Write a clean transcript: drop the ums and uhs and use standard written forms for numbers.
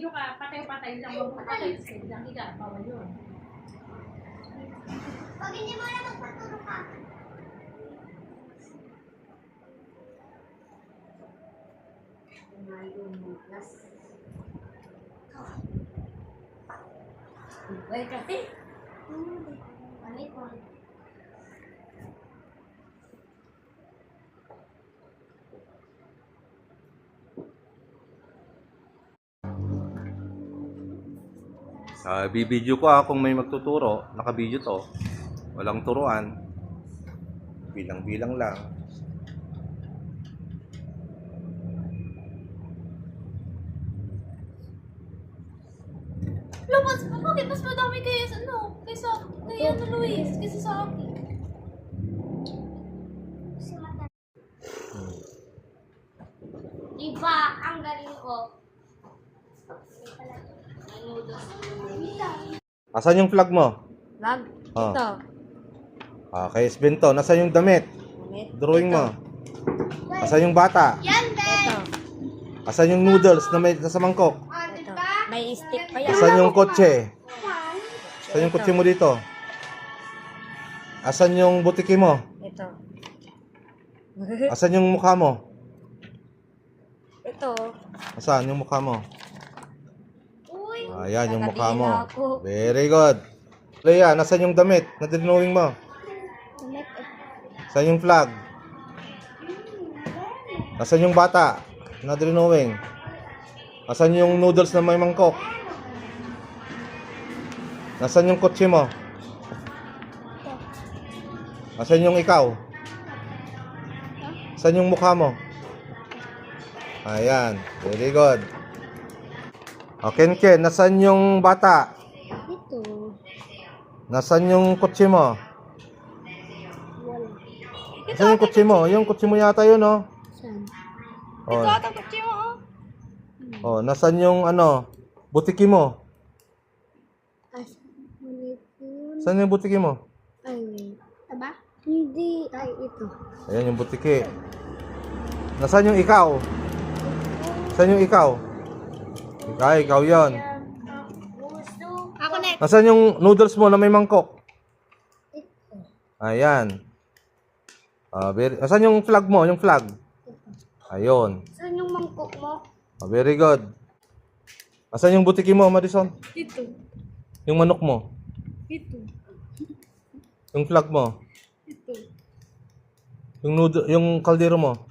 Dito ka, patay-patay lang. Huwag mo patay. Lang higa. Bawal yun. Pag hindi mo na magpaturo ka. Wait kasi. Ano ito? Bibidyo ko kung may magtuturo. Nakabidyo to. Walang turuan. Bilang-bilang lang. Lumos, bakit mas madami kaya sa ano? Kaysa kay ano Luis? Kaysa sa akin. Diba, ang galing ko. Asan yung flag mo? Lag. Oh. Ito. Kay Esbento. Nasaan yung damit? Drawing mo. Asan yung bata? Yan, Ito. Ben! Asan yung noodles na may nasa mangkok? Ito. May stick pa yan. Asan yung kotse? Asan yung kotse mo dito? Asan yung butiki mo? Ito. Asan yung mukha mo? Ito. Asan yung mukha mo? Uy! Ayan yung mukha mo. Nakabila ako. Very good. Leia, nasan yung damit na drawing mo? Asan yung flag? Asan yung bata na drawing? Asan yung noodles na may mangkok? Nasaan yung kotse mo? Asan yung ikaw? Asan yung mukha mo? Ayan, very good. Okay, Ken, nasaan yung bata? Ito. Nasaan yung kotse mo? Wala. Nasaan yung kotse mo? Yung kotse mo yata yun, oh. Saan? Oh, Ito kutsi mo. oh nasaan yung ano? Butiki mo? Saan yung butiki mo? Ay, wait. Aba? Hindi. Ay, ito. Ayan yung butiki. Nasaan yung ikaw? Nasaan yung ikaw? Ikaw yon. Ako next. Nasaan yung noodles mo na may mangkok? Ayan. Nasaan yung flag mo? Yung flag. Ayun. Saan yung mangkok mo? Very good. Nasaan yung butiki mo, Madison? Ito. Yung manok mo? Ito. Yung flag mo? Ito. Yung kaldero mo?